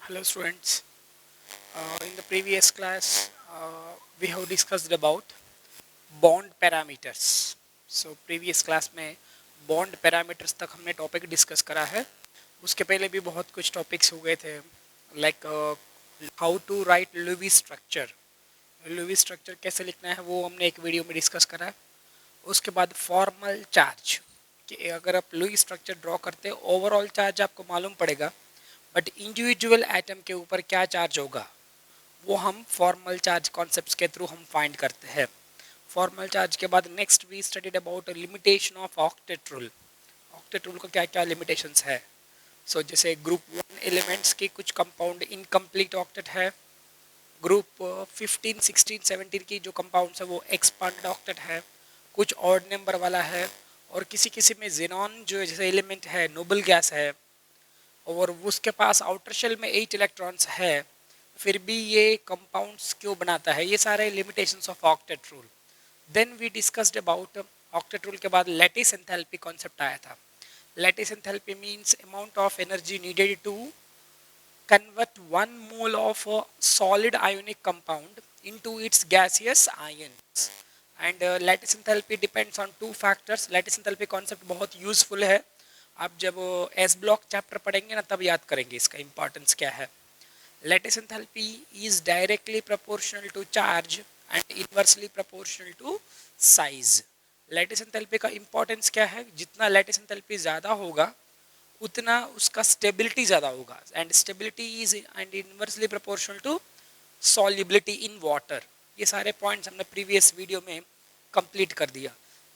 Hello students. In the previous class, we have discussed about bond parameters. So previous class में bond parameters तक हमने topic discuss करा है. उसके पहले भी बहुत कुछ टॉपिक्स हो गए थे, like how to write Lewis structure. Lewis structure कैसे लिखना है वो हमने एक वीडियो में डिस्कस करा है. उसके बाद फॉर्मल चार्ज, कि अगर आप लुई स्ट्रक्चर ड्रॉ करते हैं ओवरऑल चार्ज आपको मालूम पड़ेगा, बट इंडिविजुअल एटम के ऊपर क्या चार्ज होगा वो हम फॉर्मल चार्ज कॉन्सेप्ट्स के थ्रू हम फाइंड करते हैं. फॉर्मल चार्ज के बाद next we studied about limitation of octet rule. Octet rule का क्या क्या लिमिटेशंस है. सो जैसे ग्रुप 1 एलिमेंट्स के कुछ कंपाउंड इनकम्प्लीट ऑक्टेट है, ग्रुप 15, 16, 17 की जो कंपाउंड्स है वो एक्सपांडेड ऑक्टेट है, कुछ ऑड नंबर वाला है, और किसी किसी में जेनॉन जो जैसे एलिमेंट है नोबल गैस है और उसके पास आउटर शेल में 8 इलेक्ट्रॉन्स है, फिर भी ये कंपाउंड्स क्यों बनाता है. ये सारे limitations of octet rule. Then we discussed about octet rule के बाद लैटिस एंथैल्पी कॉन्सेप्ट आया था. Lattice enthalpy means amount of energy needed to convert 1 mole of a solid ionic compound into its gaseous ions. And lattice enthalpy depends on two factors. lattice enthalpy concept बहुत useful है. आप जब S block chapter पढ़ेंगे ना तब याद करेंगे इसका इंपॉर्टेंस क्या है. lattice enthalpy is directly proportional to charge and inversely proportional to size. lattice enthalpy का इंपॉर्टेंस क्या है, जितना lattice enthalpy ज़्यादा होगा उतना उसका स्टेबिलिटी ज़्यादा होगा, and stability is and inversely proportional to solubility in water. ये सारे पॉइंट्स हमने प्रीवियस वीडियो में कंप्लीट कर दिया.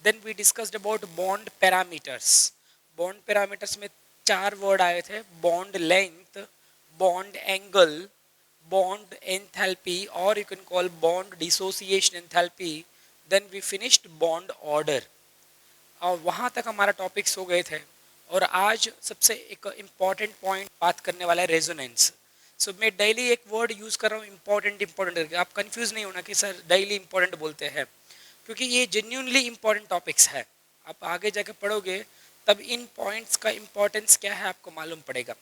Then we discussed about bond parameters. Bond parameters में 4 वर्ड आए थे: bond length, bond angle, bond enthalpy, और you can call bond dissociation enthalpy. Then we finished bond order. और वहाँ तक हमारा टॉपिक्स हो गए थे. और आज सबसे एक इम्पॉर्टेंट पॉइंट बात करने वाला है रेजोनेंस. सो मैं डेली एक वर्ड यूज़ कर रहा हूँ इम्पॉर्टेंट इम्पॉर्टेंट करके. आप कंफ्यूज नहीं होना कि सर डेली इम्पॉर्टेंट बोलते हैं, क्योंकि ये जेन्यूनली इम्पॉर्टेंट टॉपिक्स है. आप आगे जाके पढ़ोगे तब इन पॉइंट्स का इम्पोर्टेंस क्या है आपको मालूम पड़ेगा.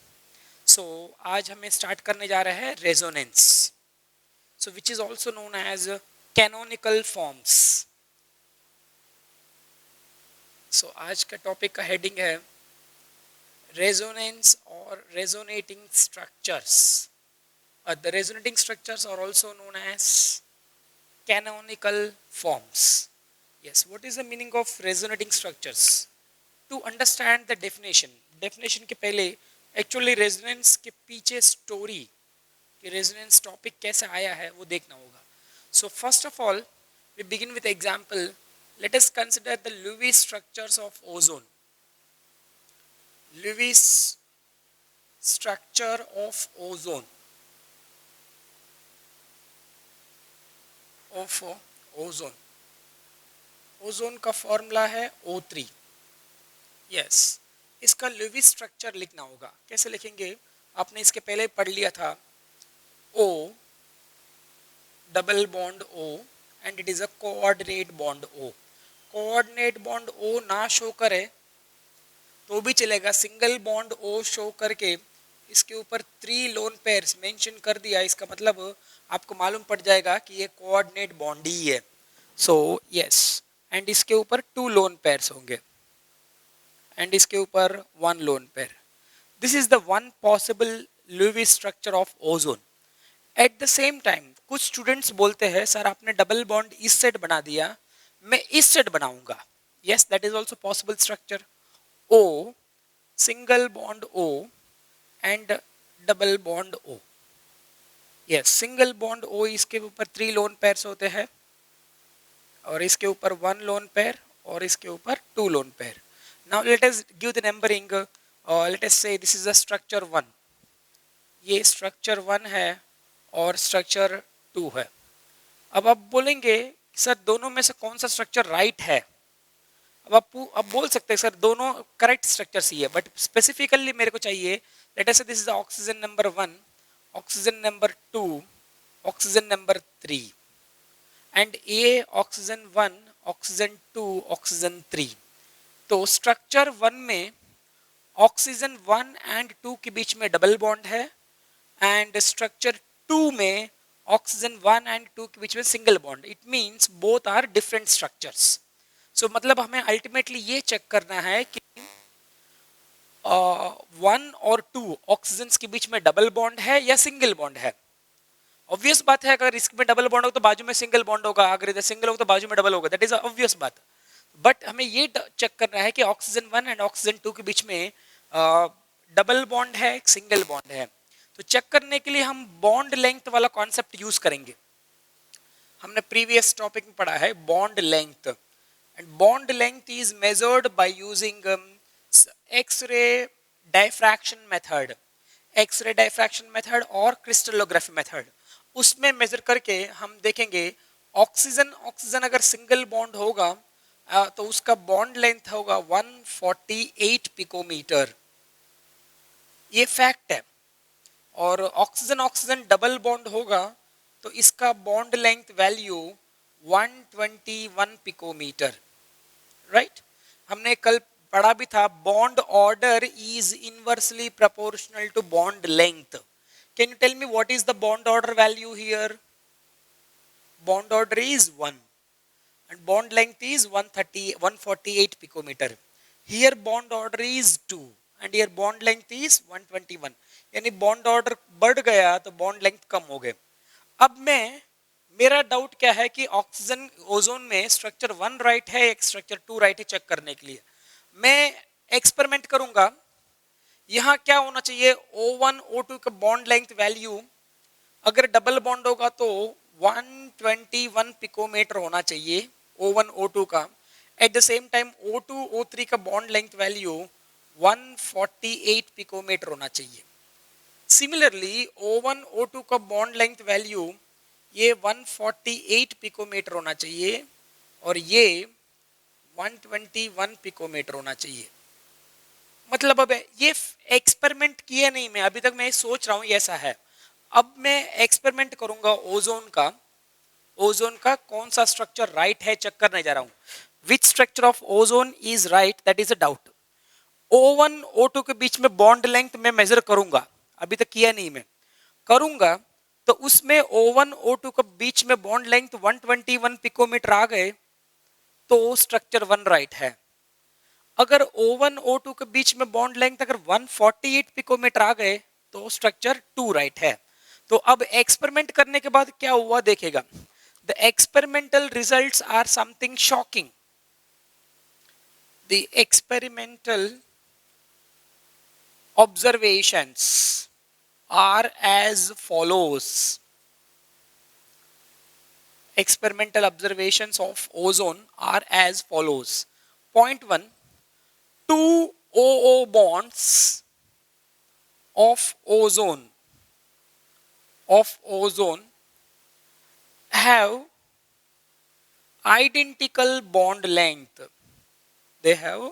सो आज हमें स्टार्ट करने जा रहे हैं resonance, so which is also known as canonical forms. So आज का टॉपिक का हेडिंग है resonance or resonating structures. The resonating structures are also known as canonical forms. Yes, what is the meaning of resonating structures? To understand the definition के पहले actually resonance के पीछे story कि resonance topic कैसे आया है वो देखना होगा. So first of all, we begin with example. Let us consider the Lewis structures of ozone. Lewis structure of ozone ozone का फॉर्मूला है O3. यस, इसका लुईस स्ट्रक्चर लिखना होगा. कैसे लिखेंगे, आपने इसके पहले पढ़ लिया था. O double bond O and it is a coordinate bond O. Coordinate bond O ना शो करे तो भी चलेगा. सिंगल बॉन्ड O शो करके इसके ऊपर 3 लोन पेयर्स मेंशन कर दिया, इसका मतलब आपको मालूम पड़ जाएगा कि ये कोऑर्डिनेट बॉन्ड ही है. सो यस, एंड इसके ऊपर 2 लोन पेयर्स होंगे एंड इसके ऊपर 1 lone pair. This is the one possible Lewis structure of ozone. At the same time कुछ स्टूडेंट्स बोलते हैं सर आपने डबल बॉन्ड इस सेट बना दिया, मैं इस सेट बनाऊंगा. Yes, that is also possible structure. O, single bond O and double bond O. Yes, single bond O इसके ऊपर 3 लोन पेयर्स होते हैं और इसके ऊपर 1 लोन पेयर और इसके ऊपर 2 lone pair. Now let us give the numbering. Let us say this is a structure 1. ये structure 1 है और structure 2 है. अब आप बोलेंगे सर दोनों में से कौन सा स्ट्रक्चर राइट है. अब बोल सकते हैं सर दोनों करेक्ट स्ट्रक्चर्स ही है, बट स्पेसिफिकली मेरे को चाहिए लेट अस से this is oxygen number 1, oxygen number 2, oxygen number 3 and A oxygen 1, oxygen 2, oxygen 3. तो स्ट्रक्चर 1 में ऑक्सीजन 1 एंड 2 के बीच में डबल बॉन्ड है एंड स्ट्रक्चर 2 में ऑक्सीजन 1 एंड 2 के बीच में single bond, it means both are different structures. So मतलब हमें अल्टीमेटली ये चेक करना है कि 1 और 2 ऑक्सीजन के बीच में डबल बॉन्ड है या सिंगल बॉन्ड है। ऑब्वियस बात है, अगर इसमें डबल बॉन्ड हो तो बाजू में सिंगल बॉन्ड होगा, अगर इधर सिंगल हो तो बाजू में डबल होगा, दैट इज ऑब्वियस बात। बट हमें ये चेक करना है कि ऑक्सीजन 1 एंड ऑक्सीजन 2 के बीच में डबल बॉन्ड है, सिंगल बॉन्ड है। तो चेक करने के लिए हम बॉन्ड लेंथ वाला कॉन्सेप्ट यूज करेंगे। हमने प्रीवियस टॉपिक में पढ़ा है bond length, and bond length is measured by using X ray diffraction method, X ray diffraction method और क्रिस्टलोग्राफी मेथड। उसमें मेजर करके हम देखेंगे ऑक्सीजन ऑक्सीजन अगर सिंगल बॉन्ड होगा तो उसका बॉन्ड लेंथ होगा 148 पिकोमीटर, ये फैक्ट है। और ऑक्सीजन ऑक्सीजन डबल बॉन्ड होगा तो इसका bond length value 121 picometre, right. हमने कल पढ़ा भी था bond order is inversely proportional to bond length. Can you tell me what is the bond order value here? Bond order is 1 and bond length is 148 picometer. Here bond order is 2 and here bond length is 121, यानी bond order बढ़ गया तो bond length कम हो गए। अब मेरा doubt क्या है कि ऑक्सीजन ओजोन में स्ट्रक्चर 1 राइट है, एक स्ट्रक्चर 2 राइट है, चेक करने के लिए मैं एक्सपेरिमेंट करूंगा। यहाँ क्या होना चाहिए, O1 O2 का बॉन्ड लेंथ वैल्यू अगर डबल बॉन्ड होगा तो 121 पिकोमीटर होना चाहिए O1 O2 का। Eight the same time O2 O3 का बॉन्ड लेंथ वैल्यू 148 पिकोमीटर होना चाहिए। सिमिलरली O1 O2 का बॉन्ड लेंथ वैल्यू ये 148 पिकोमीटर होना चाहिए और ये 121 पिकोमीटर होना चाहिए। मतलब अब ये एक्सपेरिमेंट किया नहीं मैं अभी तक, मैं सोच रहा हूँ ये ऐसा है। अब मैं एक्सपेरिमेंट करूंगा ओजोन का कौन सा स्ट्रक्चर राइट है चेक करने जा रहा हूँ। Which structure of ozone is right, that is a doubt. O1 O2 के बीच में बॉन्ड लेंथ मैं मेजर करूंगा, अभी तक किया नहीं मैं, करूंगा तो उसमें O1 O2 के बीच में बॉन्ड लेंथ 121 पिकोमीटर आ गए तो स्ट्रक्चर 1 राइट है। अगर O1 O2 के बीच में बॉन्ड लेंथ अगर 148 पिकोमीटर आ गए तो स्ट्रक्चर 2 राइट है। तो अब एक्सपेरिमेंट करने के बाद क्या हुआ देखेगा। The experimental results are something shocking. The experimental observations are as follows. Experimental observations of ozone are as follows. Point 1, 2 OO bonds of ozone have identical bond length. They have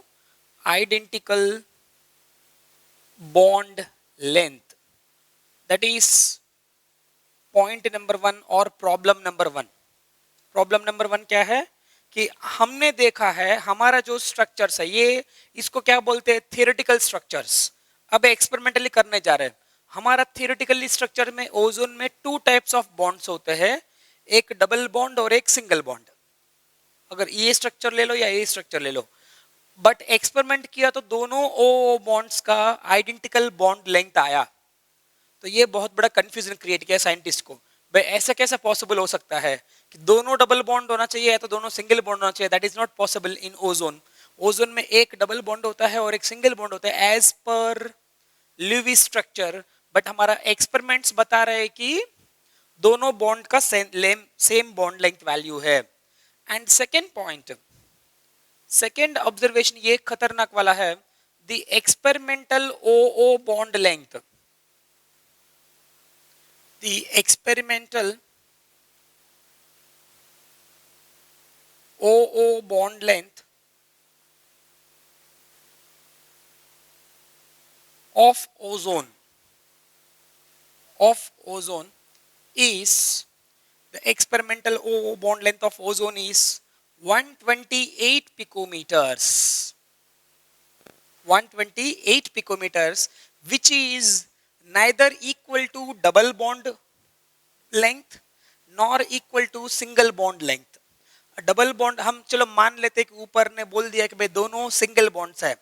identical bond length. That is point number 1 और problem number 1। Problem number 1 क्या है कि हमने देखा है हमारा जो structures है ये, इसको क्या बोलते हैं, थियोरेटिकल स्ट्रक्चर्स। अब एक्सपेरिमेंटली करने जा रहे हैं। हमारा थियोरेटिकली स्ट्रक्चर में ओजोन में 2 टाइप्स ऑफ बॉन्ड्स होते हैं, एक डबल बॉन्ड और एक सिंगल बॉन्ड। अगर ये स्ट्रक्चर ले लो या ये स्ट्रक्चर ले लो, बट एक्सपेरिमेंट किया तो दोनों ओ बॉन्ड्स का आइडेंटिकल बॉन्ड लेंथ आया। तो ये बहुत बड़ा कंफ्यूजन क्रिएट किया साइंटिस्ट को, भाई ऐसा कैसे पॉसिबल हो सकता है कि दोनों डबल बॉन्ड होना चाहिए या तो दोनों सिंगल बॉन्ड होना चाहिए। That is not possible in ozone. Ozone में एक डबल बॉन्ड होता है और एक सिंगल बॉन्ड होता है एज पर ल्यूविस स्ट्रक्चर। बट हमारा एक्सपेरिमेंट्स बता रहे हैं कि दोनों बॉन्ड का सेम बॉन्ड लेंथ वैल्यू है। And second point, second observation ये खतरनाक वाला है, the experimental O bond length, the experimental O bond length of ozone is, the experimental O bond length of ozone is 128 picometers, 128 picometers, which is neither equal to double bond length nor equal to single bond length. Double bond हम चलो मान लेते कि ऊपर ने बोल दिया कि भाई दोनों सिंगल बॉन्ड्स है,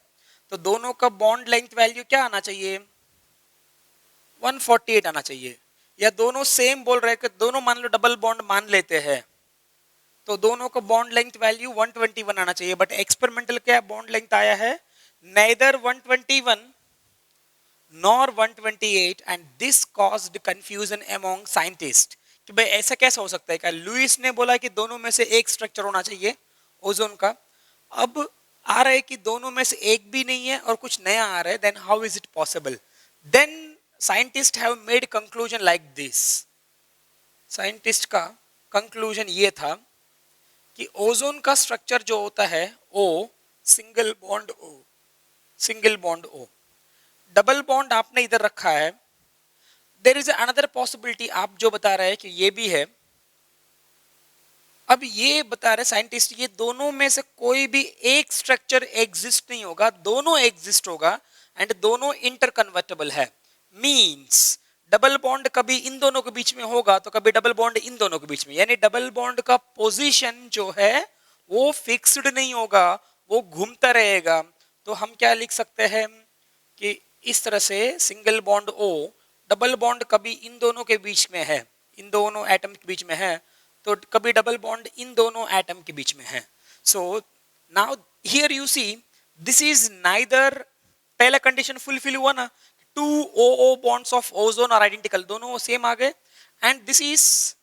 तो दोनों का बॉन्ड लेंथ वैल्यू क्या आना चाहिए? 148 आना चाहिए। या दोनों सेम बोल रहे हैं कि दोनों मान लो डबल बॉन्ड मान लेते हैं, तो दोनों का बॉन्ड लेंथ वैल्यू 121 आना चाहिए। बट एक्सपेरिमेंटल क्या बॉन्ड लेंथ आया है? Neither 121 nor 128 and this caused confusion among scientist कि भाई ऐसा कैसा हो सकता है। क्या लुइस ने बोला कि दोनों में से एक स्ट्रक्चर होना चाहिए ओजोन का, अब आ रहा है कि दोनों में से एक भी नहीं है और कुछ नया आ रहा है, then how is it possible? Then scientist have made conclusion like this. Scientist का कंक्लूजन ये था कि ओजोन का स्ट्रक्चर जो होता है O, single bond O, single bond O, double bond आपने इधर रखा है। देयर इज अनदर पॉसिबिलिटी, आप जो बता रहे हैं कि ये भी है। अब ये बता रहे साइंटिस्ट ये दोनों में से कोई भी एक स्ट्रक्चर एग्जिस्ट नहीं होगा, दोनों एग्जिस्ट होगा एंड दोनों इंटरकन्वर्टेबल है। मींस डबल बॉन्ड कभी इन दोनों के बीच में होगा तो कभी डबल बॉन्ड इन दोनों के बीच में, यानी डबल बॉन्ड का पोजीशन जो है वो फिक्स्ड नहीं होगा, वो घूमता रहेगा। तो हम क्या लिख सकते हैं कि इस तरह से single bond O, double bond कभी इन दोनों के बीच में है, इन दोनों एटम के बीच में है, तो कभी डबल बॉन्ड इन दोनों एटम के बीच में है। So now here you see this is neither, पहला कंडीशन फुलफिल हुआ ना, two O O bonds of ozone are identical, दोनों सेम आ गए। And this is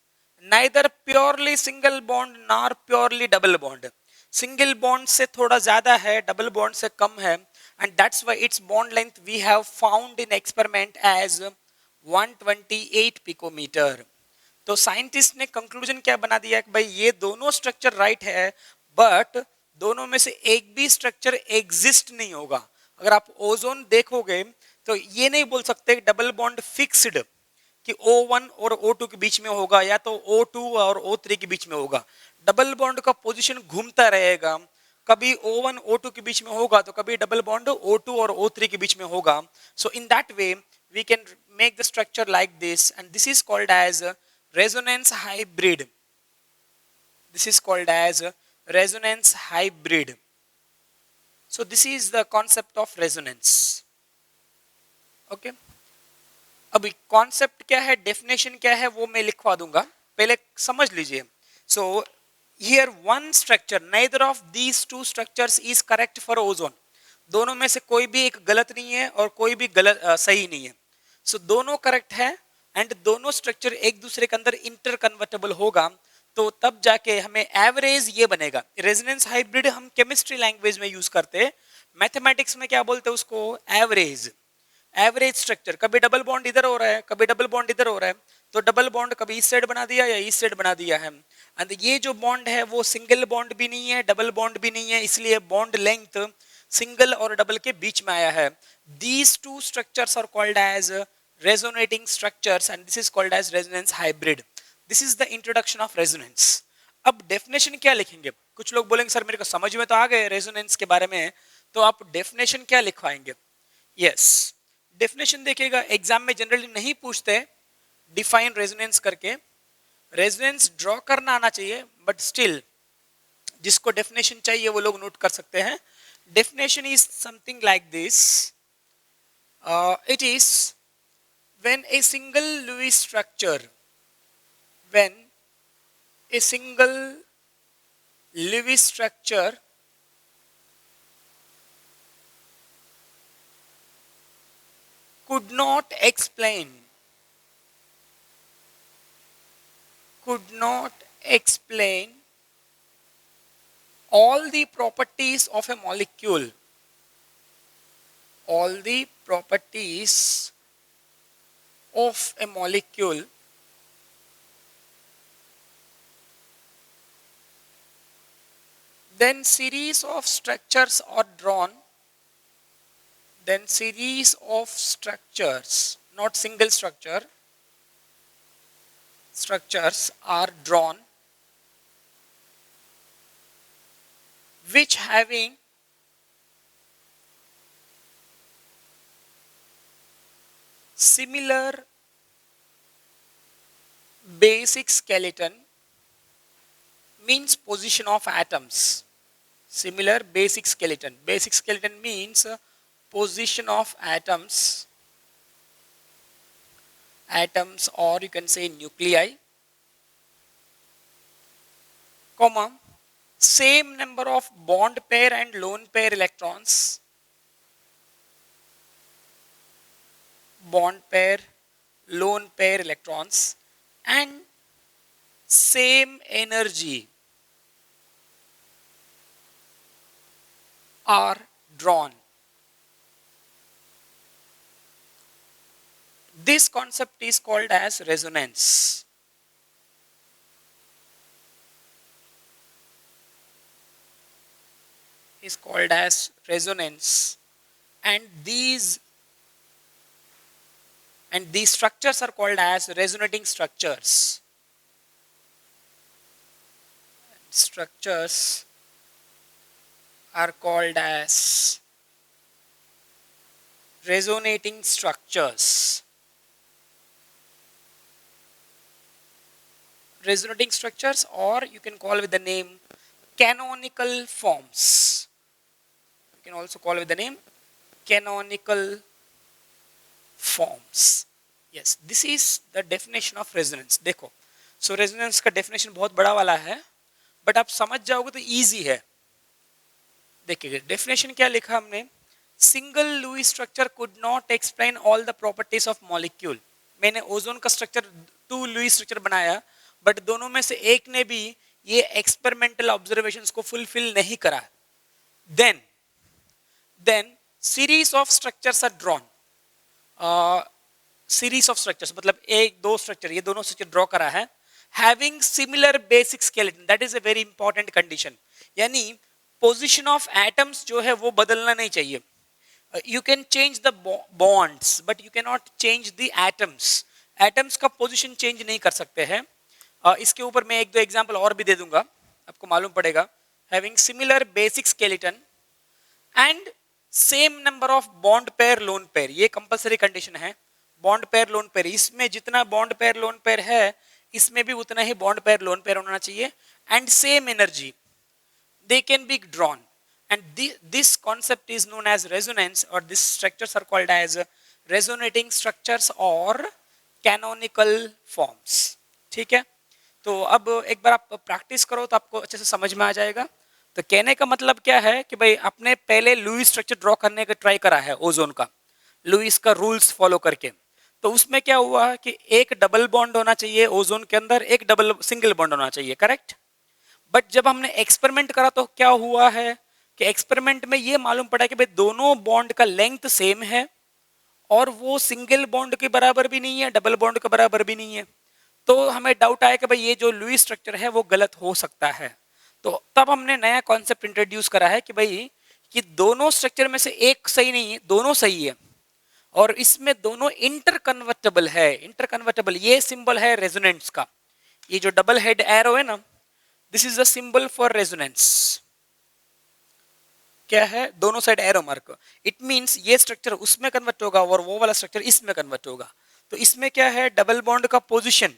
neither purely single bond nor purely double bond, single bond से थोड़ा ज्यादा है, डबल बॉन्ड से कम है, and that's why its bond length we have found in experiment as 128 picometer। तो साइंटिस्ट ने कंक्लूजन क्या बना दिया कि भाई ये दोनों स्ट्रक्चर राइट है, बट दोनों में से एक भी स्ट्रक्चर एग्जिस्ट नहीं होगा। अगर आप ओजोन देखोगे तो ये नहीं बोल सकते डबल बॉन्ड फिक्स्ड कि O1 और O2 के बीच में होगा या तो O2 और O3 के बीच में होगा। डबल बॉन्ड का पोजीशन घूमता रहेगा, कभी O1 O2 के बीच में होगा तो कभी डबल बॉन्ड O2 और O3 के बीच में होगा। So in that way we can make the structure like this and this is called as resonance hybrid। This is called as resonance hybrid। So this is the concept of resonance। okay, अभी concept क्या है, definition क्या है, वो मैं लिखवा दूंगा, पहले समझ लीजिए। So here one structure, neither of these two structures is correct for ozone। दोनों में से कोई भी एक गलत नहीं है और कोई भी गलत सही नहीं है। सो दोनों करेक्ट है एंड दोनों स्ट्रक्चर एक दूसरे के अंदर इंटर कन्वर्टेबल होगा, तो तब जाके हमें एवरेज ये बनेगा। रेजोनेंस हाइब्रिड हम केमिस्ट्री लैंग्वेज में यूज करते हैं, मैथमेटिक्स में क्या बोलते हैं उसको? एवरेज। एवरेज स्ट्रक्चर, कभी डबल बॉन्ड इधर हो रहा है, कभी डबल बॉन्ड इधर हो रहा है, तो डबल बॉन्ड कभी इस साइड बना दिया या इस साइड बना दिया है। एंड ये जो बॉन्ड है वो सिंगल बॉन्ड भी नहीं है, डबल बॉन्ड भी नहीं है, इसलिए बॉन्ड लेंथ सिंगल और डबल के बीच में आया है। These two structures are called as resonating structures and this is called as resonance hybrid। this is the introduction of resonance। अब डेफिनेशन क्या लिखेंगे? कुछ लोग बोलेंगे सर मेरे को समझ में तो आ गए रेजोनेंस के बारे में, तो आप डेफिनेशन क्या लिखवाएंगे? यस, डेफिनेशन देखिएगा, एग्जाम में जनरली नहीं पूछते डिफाइन रेजोनेंस करके, रेजोनेंस ड्रॉ करना आना चाहिए, बट स्टिल जिसको डेफिनेशन चाहिए वो लोग नोट कर सकते हैं। Definition is something like this, it is when a single Lewis structure, when a single Lewis structure could not explain all the properties of a molecule, all the properties of a molecule, then series of structures are drawn, then series of structures, not single structure, structures are drawn which having similar basic skeleton means position of atoms. Similar basic skeleton. Basic skeleton means position of atoms, or you can say nuclei, comma, same number of bond pair and lone pair electrons, bond pair, lone pair electrons, and same energy are drawn. This concept is called as resonance. Is called as resonance, and these structures are called as resonating structures. Structures are called as resonating structures. Resonating structures, or you can call with the name canonical forms. You can also call with the name canonical forms. Yes, this is the definition of resonance. देखो, so resonance का definition बहुत बड़ा वाला है, but आप समझ जाओगे तो easy है. देखिए definition क्या लिखा हमने, single Lewis structure could not explain all the properties of molecule. मैंने ओजोन का स्ट्रक्चर 2 लुईस स्ट्रक्चर बनाया, बट दोनों में से एक ने भी ये एक्सपेरिमेंटल ऑब्जर्वेशंस को फुलफिल नहीं करा. Then series of structures are drawn. Series of structures मतलब एक दो स्ट्रक्चर, ये दोनों स्ट्रक्चर ड्रॉ करा है, having similar basic skeleton. That is a very important condition. यानी पोजीशन ऑफ एटम्स जो है वो बदलना नहीं चाहिए. You can change the bonds but you cannot change the atoms. Atoms का पोजीशन चेंज नहीं कर सकते हैं. इसके ऊपर मैं एक दो एग्जांपल और भी दे दूंगा, आपको मालूम पड़ेगा. Having similar basic skeleton and same number of bond pair lone pair, ये कंपलसरी कंडीशन है. बॉन्ड पेयर लोन पेयर, इसमें जितना बॉन्ड पेयर लोन पेयर है इसमें भी उतना ही बॉन्ड पेयर लोन पेयर होना चाहिए. And same energy, they can be drawn. And this concept is known as resonance, or these structures are called as resonating structures or canonical forms. ठीक है, तो अब एक बार आप प्रैक्टिस करो तो आपको अच्छे से समझ में आ जाएगा. तो कहने का मतलब क्या है कि भाई आपने पहले लुईस स्ट्रक्चर ड्रॉ करने का ट्राई करा है ओजोन का, लुईस का रूल्स फॉलो करके. तो उसमें क्या हुआ कि एक डबल बॉन्ड होना चाहिए ओजोन के अंदर, एक डबल सिंगल बॉन्ड होना चाहिए, करेक्ट. बट जब हमने एक्सपेरिमेंट करा तो क्या हुआ है कि एक्सपेरिमेंट में ये मालूम पड़ा कि भाई दोनों बॉन्ड का लेंथ सेम है और वो सिंगल बॉन्ड के बराबर भी नहीं है, डबल बॉन्ड के बराबर भी नहीं है. तो हमें डाउट आया कि भाई ये जो लुईस स्ट्रक्चर है वो गलत हो सकता है. तो तब हमने नया कॉन्सेप्ट इंट्रोड्यूस करा है कि भाई कि दोनों स्ट्रक्चर में से एक सही नहीं है, दोनों सही है, और इसमें दोनों इंटरकन्वर्टेबल है. इंटरकन्वर्टेबल ये सिंबल है रेजोनेंस का. ये जो डबल हेड एरो है ना, this is the symbol for resonance. क्या है, दोनों side arrow mark. It means ये स्ट्रक्चर उसमें कन्वर्ट होगा और वो वाला स्ट्रक्चर इसमें कन्वर्ट होगा. तो इसमें क्या है, डबल बॉन्ड का पोजीशन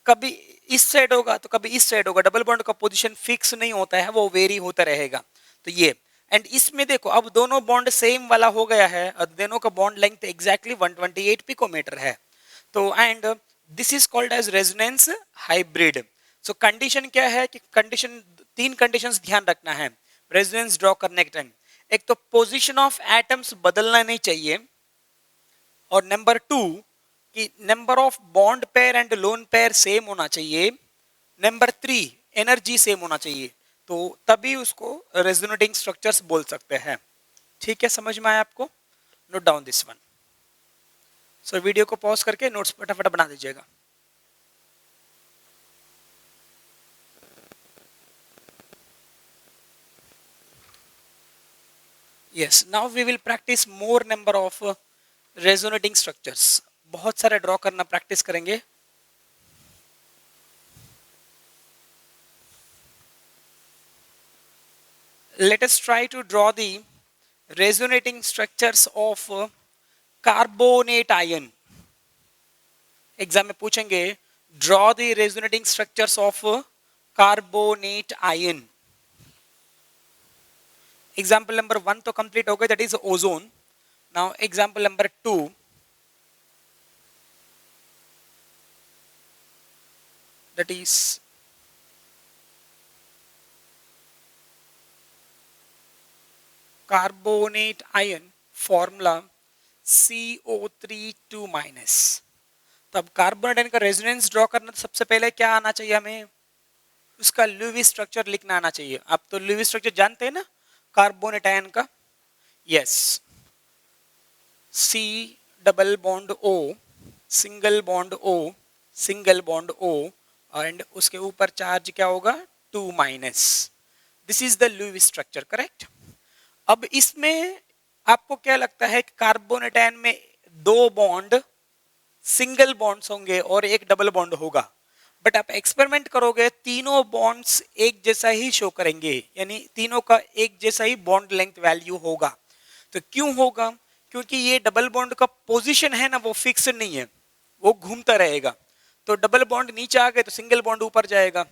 कभी इस साइड होगा तो कभी इस साइड होगा. डबल बॉन्ड का पोजीशन फिक्स नहीं होता है, वो वेरी होता रहेगा. तो ये, एंड इसमें देखो अब दोनों बॉन्ड सेम वाला हो गया है और दोनों का बॉन्ड लेंथ एग्जैक्टली 128 पिकोमीटर है. तो and this is called as resonance hybrid. So condition क्या है कि कंडीशन, तीन कंडीशंस ध्यान रखना है रेजोनेंस ड्रॉ करने के टाइम. एक तो पोजीशन ऑफ एटम्स बदलना नहीं चाहिए, और नंबर 2 कि number of bond pair and lone pair same होना चाहिए. नंबर 3 एनर्जी सेम होना चाहिए. तो तभी उसको रेजोनेटिंग स्ट्रक्चर्स बोल सकते हैं. ठीक है, समझ में आया आपको? Note down this one. So video को पॉज करके नोट्स फटाफट बना दीजिएगा. Yes, now we will practice more number of resonating structures. बहुत सारे ड्रॉ करना प्रैक्टिस करेंगे. Let us try to draw the resonating structures of carbonate ion, exam में पूछेंगे draw the resonating structures of carbonate ion. Example number 1 तो complete हो गए, that is ozone. Now example number 2, that is carbonate ion, formula CO3 -। तब carbonate ion का resonance draw करना, तो सबसे पहले क्या आना चाहिए हमें, उसका लुईस स्ट्रक्चर लिखना आना चाहिए। आप तो लुईस स्ट्रक्चर जानते हैं ना कार्बोनेट आयन का, yes, C double bond O, single bond O, single bond O, and उसके ऊपर चार्ज क्या होगा 2-। This is the Lewis structure, correct. अब इसमें आपको क्या लगता है कि कार्बोनेट आयन में 2 बॉन्ड सिंगल बॉन्ड्स होंगे और एक डबल बॉन्ड होगा, बट आप एक्सपेरिमेंट करोगे तीनों बॉन्ड्स एक जैसा ही शो करेंगे, यानी तीनों का एक जैसा ही बॉन्ड लेंथ वैल्यू होगा। तो क्यों होगा, क्योंकि ये डबल बॉन्ड का पोजीशन है ना वो फिक्स नहीं है, वो घूमता रहेगा। तो डबल बॉन्ड नीचे आ गए तो सिंगल बॉन्ड ऊपर जाएगा,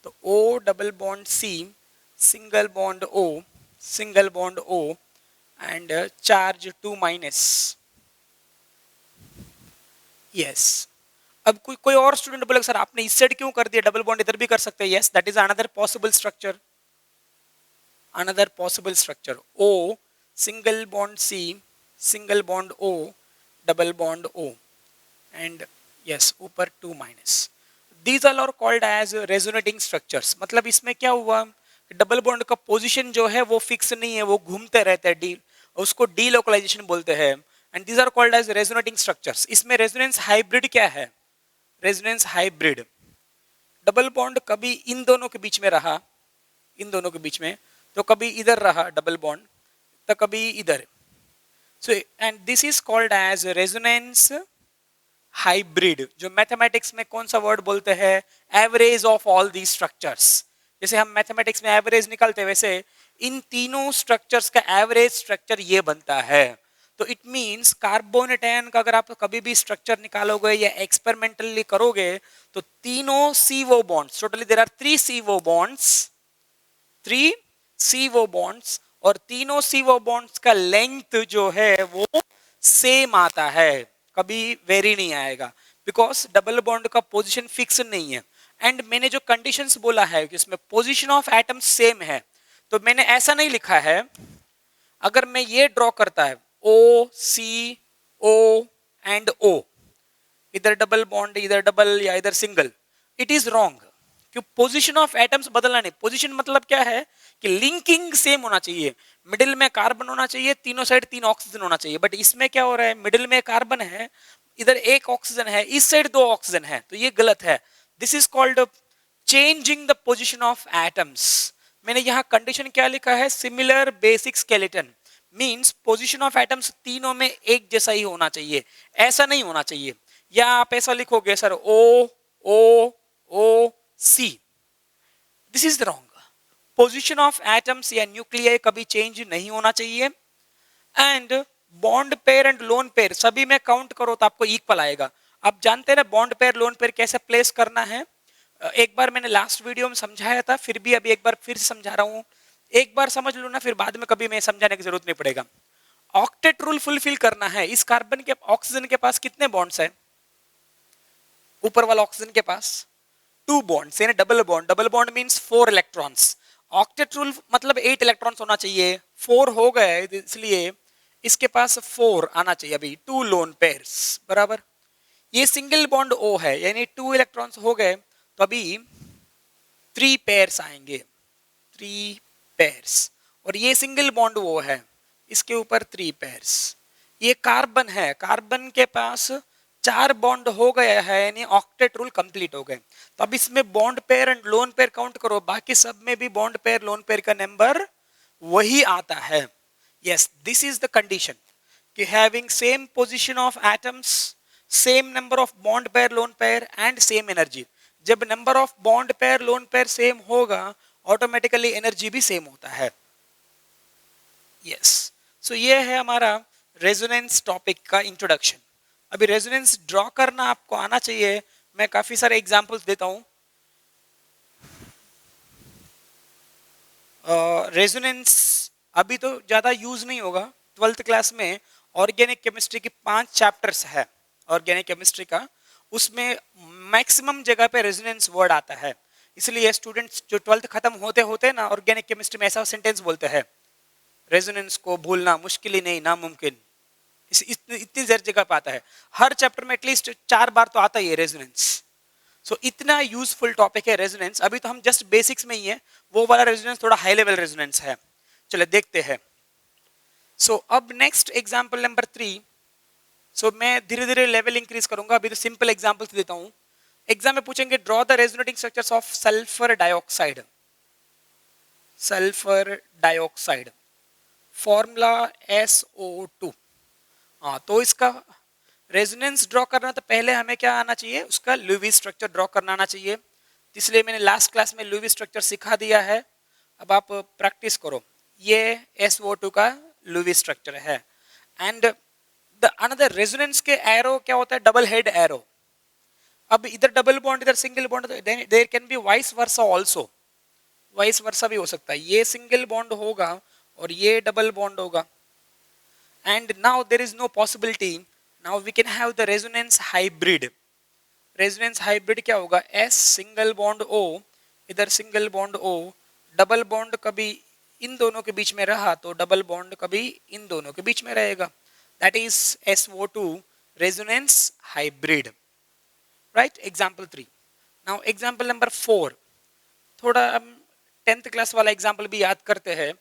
तो O double bond C, single bond O, single bond O, and charge 2-। Yes, अब कोई और स्टूडेंट बोलेगा सर आपने इस साइड क्यों कर दिया, डबल बॉन्ड इधर भी कर सकते हैं। Yes, that is another possible structure, another possible structure. O single bond C, single bond O, double bond O, and yes ऊपर 2-। These are called as resonating structures. मतलब इसमें क्या हुआ, डबल बॉन्ड का पोजीशन जो है वो फिक्स नहीं है, वो घूमते रहते हैं, डी उसको डीलोकलाइजेशन बोलते हैं, and these are called as resonating structures. इसमें रेजोनेंस हाइब्रिड क्या है, रेजोनेंस हाइब्रिड, डबल बॉन्ड कभी इन दोनों के बीच में रहा, इन दोनों के बीच में, तो कभी इधर रहा डबल बॉन्ड, तो कभी इधर। So and this is called as resonance hybrid. जो मैथमेटिक्स में कौन सा वर्ड बोलते हैं, average of all the structures. जैसे हम मैथमेटिक्स में एवरेज निकालते हैं, वैसे इन तीनों स्ट्रक्चर्स का एवरेज स्ट्रक्चर ये बनता है। तो इट मींस कार्बोनेट आयन का अगर आप कभी भी स्ट्रक्चर निकालोगे या एक्सपेरिमेंटली करोगे, तो तीनों CO bonds, totally there are 3 CO bonds, 3 CO bonds, और तीनों CO बॉन्ड्स का लेंथ जो है वो सेम आता है, कभी वेरी नहीं आएगा, बिकॉज डबल बॉन्ड का पोजीशन फिक्स नहीं है। एंड मैंने जो कंडीशंस बोला है कि इसमें पोजीशन ऑफ एटम सेम है, तो मैंने ऐसा नहीं लिखा है, अगर मैं ये ड्रॉ करता है O एंड O, इधर डबल बॉन्ड इधर डबल या इधर सिंगल, इट इज रॉन्ग, क्यों, पोजीशन ऑफ एटम्स बदलना नहीं। पोजीशन मतलब क्या है कि लिंकिंग सेम होना चाहिए, मिडिल में कार्बन होना चाहिए, तीनों साइड 3 ऑक्सीजन होना चाहिए, बट इसमें क्या हो रहा है, मिडिल में कार्बन है, इधर 1 ऑक्सीजन है, इस साइड 2 ऑक्सीजन है, तो ये गलत है। This is called changing the position of atoms. मैंने यहाँ कंडीशन क्या लिखा है, similar basic skeleton, means position of atoms तीनों में एक जैसा ही होना चाहिए, ऐसा नहीं होना चाहिए। या आप ऐसा लिखोगे sir O C, this is wrong. Position of atoms या न्यूक्लियाई कभी चेंज नहीं होना चाहिए, and bond pair and lone pair सभी में काउंट करो तो आपको इक्वल आएगा। आप जानते हैं ना बॉन्ड पेयर लोन पेयर कैसे प्लेस करना है, एक बार मैंने लास्ट वीडियो में समझाया था, फिर भी अभी एक बार फिर समझा रहा हूं, एक बार समझ लो ना, फिर बाद में कभी मैं समझाने की जरूरत नहीं पड़ेगा। ऑक्टेट रूल फुलफिल करना है। इस कार्बन के ऑक्सीजन के पास कितने बॉन्ड्स हैं, ऊपर वाला ऑक्सीजन के पास 2 बॉन्ड्स, यानी double bond, double bond means 4 electrons. Octet rule मतलब 8 इलेक्ट्रॉन्स होना चाहिए, 4 हो गए, इसलिए इसके पास 4 आना चाहिए, अभी 2 लोन पेयर्स बराबर। ये सिंगल बॉन्ड O है, यानी 2 इलेक्ट्रॉन्स हो गए, तो अभी 3 पेयर्स आएंगे, 3 पेयर्स, और ये सिंगल बॉन्ड O है, इसके ऊपर 3 पेयर्स। ये कार्बन है, कार्बन के पास 4 बॉन्ड हो गया है, यानी ऑक्टेट रूल कंप्लीट हो गए। तो अब इसमें bond pair and lone pair count करो, बाकी सब में भी बॉन्ड पेयर लोन पेयर का नंबर वही आता है। Yes, this is the condition कि having same position of atoms, same number of bond pair lone pair and same energy. जब number of bond pair lone pair same होगा, automatically energy भी same होता है। यस, सो ये है हमारा रेजोनेंस टॉपिक का इंट्रोडक्शन। अभी रेजोनेंस ड्रॉ करना आपको आना चाहिए। मैं काफी सारे एग्जांपल्स देता हूँ। रेजोनेंस अभी तो ज़्यादा यूज नहीं होगा। 12th क्लास में ऑर्गेनिक केमिस्ट्री की 5 चैप्टर्स है ऑर्गेनिक केमिस्ट्री का, उसमें मैक्सिमम जगह पे रेजोनेंस वर्ड आता है। इसलिए स्टूडेंट्स जो 12th खत्म होते होते ना ऑर्गेनिक केमिस्ट्री में ऐसा सेंटेंस बोलते हैं, रेजोनेंस को भूलना मुश्किल ही नहीं नामुमकिन। इतनी जगह पे आता है, हर चैप्टर में एटलीस्ट 4 बार तो आता ही है रेजोनेंस। सो इतना यूजफुल टॉपिक है रेजोनेंस। अभी तो हम जस्ट बेसिक्स में ही है, वो वाला रेजोनेंस थोड़ा हाई लेवल रेजोनेंस है। चलिए देखते हैं। सो अब नेक्स्ट एग्जांपल नंबर 3। सो मैं धीरे धीरे लेवल इंक्रीज करूंगा। अभी तो सिंपल एग्जांपल्स देता हूं। एग्जाम में पूछेंगे draw the resonating structures of sulphur dioxide. Sulphur dioxide formula SO2। हाँ, तो इसका रेजोनेंस ड्रॉ करना तो पहले हमें क्या आना चाहिए, उसका लुईस स्ट्रक्चर ड्रॉ करना आना चाहिए। इसलिए मैंने लास्ट क्लास में लुईस स्ट्रक्चर सिखा दिया है, अब आप प्रैक्टिस करो। ये SO2 का लुईस स्ट्रक्चर है। एंड द अनदर रेजोनेंस के एरो क्या होता है, डबल हेड एरो। अब इधर डबल बॉन्ड इधर single bond, there can be vice versa also. Vice versa भी हो सकता है, ये सिंगल बॉन्ड होगा और ये डबल बॉन्ड होगा। And now there is no possibility, now we can have the resonance hybrid। resonance hybrid क्या होगा, S सिंगल बॉन्ड O, इधर single bond O, double bond कभी इन दोनों के बीच में रहा तो डबल बॉन्ड कभी इन दोनों के बीच में रहेगा। that is SO2 resonance hybrid, right? example 3। now example number 4, थोड़ा हम 10th क्लास वाला एग्जाम्पल भी याद करते हैं,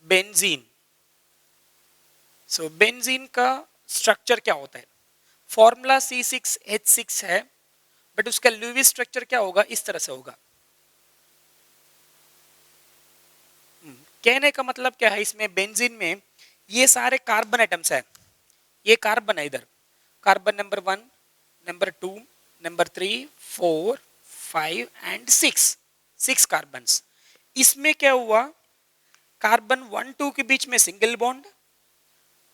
बेंजीन। सो बेंजीन का स्ट्रक्चर क्या होता है, फॉर्मूला C6H6 है, बट उसका लुईस स्ट्रक्चर क्या होगा, इस तरह से होगा। कहने का मतलब क्या है, इसमें बेंजीन में ये सारे कार्बन एटम्स है। ये कार्बन है, इधर carbon number 1, number 2, number 3, 4, 5 and 6, 6 carbon. इसमें क्या हुआ, कार्बन 1 2 के बीच में सिंगल बॉन्ड,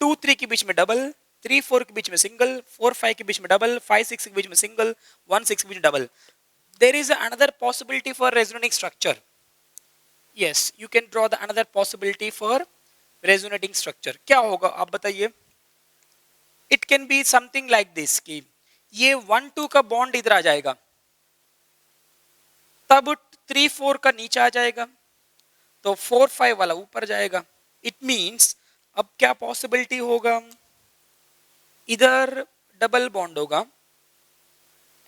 2 3 के बीच में डबल, 3 4 के बीच में सिंगल, 4 5 के बीच में डबल, 5 6 के बीच में सिंगल, 1 6 के बीच में double. There is another possibility for resonating structure. Yes, you can draw the another possibility for resonating structure. क्या होगा आप बताइए। It can be something like this कि ये 1 2 का बॉन्ड इधर आ जाएगा, तब 3 4 का नीचे आ जाएगा, तो 4 5 वाला ऊपर जाएगा। इट मीन्स अब क्या पॉसिबिलिटी होगा, इधर डबल बॉन्ड होगा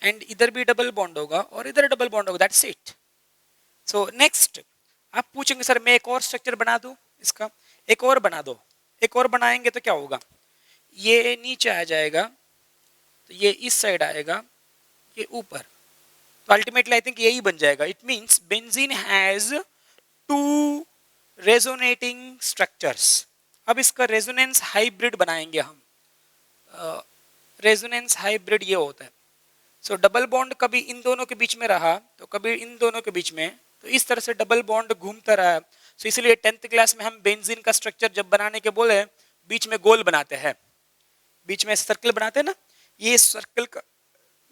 एंड इधर भी डबल बॉन्ड होगा और इधर डबल बॉन्ड होगा, दैट्स इट। सो नेक्स्ट आप पूछेंगे सर मैं एक और स्ट्रक्चर बना दूं, इसका एक और बना दो। एक और बनाएंगे तो क्या होगा, ये नीचे आ जाएगा तो ये इस साइड आएगा, ये ऊपर, तो अल्टीमेटली आई थिंक यही बन जाएगा। It means benzene has 2 resonating structures. अब इसका रेजोनेंस हाइब्रिड बनाएंगे हम। रेजोनेंस हाइब्रिड ये होता है, सो डबल बॉन्ड कभी इन दोनों के बीच में रहा तो कभी इन दोनों के बीच में, तो इस तरह से डबल बॉन्ड घूमता रहा। सो इसलिए 10th क्लास में हम बेंजीन का स्ट्रक्चर जब बनाने के बोले, बीच में गोल बनाते हैं, बीच में सर्कल बनाते हैं ना। ये सर्कल का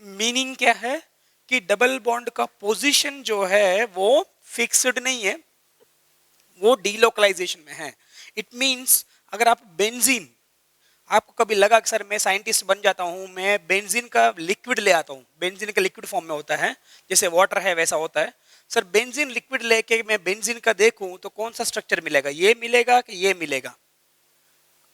मीनिंग क्या है कि डबल बॉन्ड का पोजीशन जो है वो फिक्स्ड नहीं है, वो डीलोकलाइजेशन में है। इट मींस अगर आप बेंजीन, आपको कभी लगा कि सर मैं साइंटिस्ट बन जाता हूँ, मैं बेंजीन का लिक्विड ले आता हूँ, बेंजीन का लिक्विड फॉर्म में होता है, जैसे वाटर है वैसा होता है। सर बेंजीन लिक्विड लेके मैं बेंजीन का देखूं तो कौन सा स्ट्रक्चर मिलेगा, ये मिलेगा कि ये मिलेगा,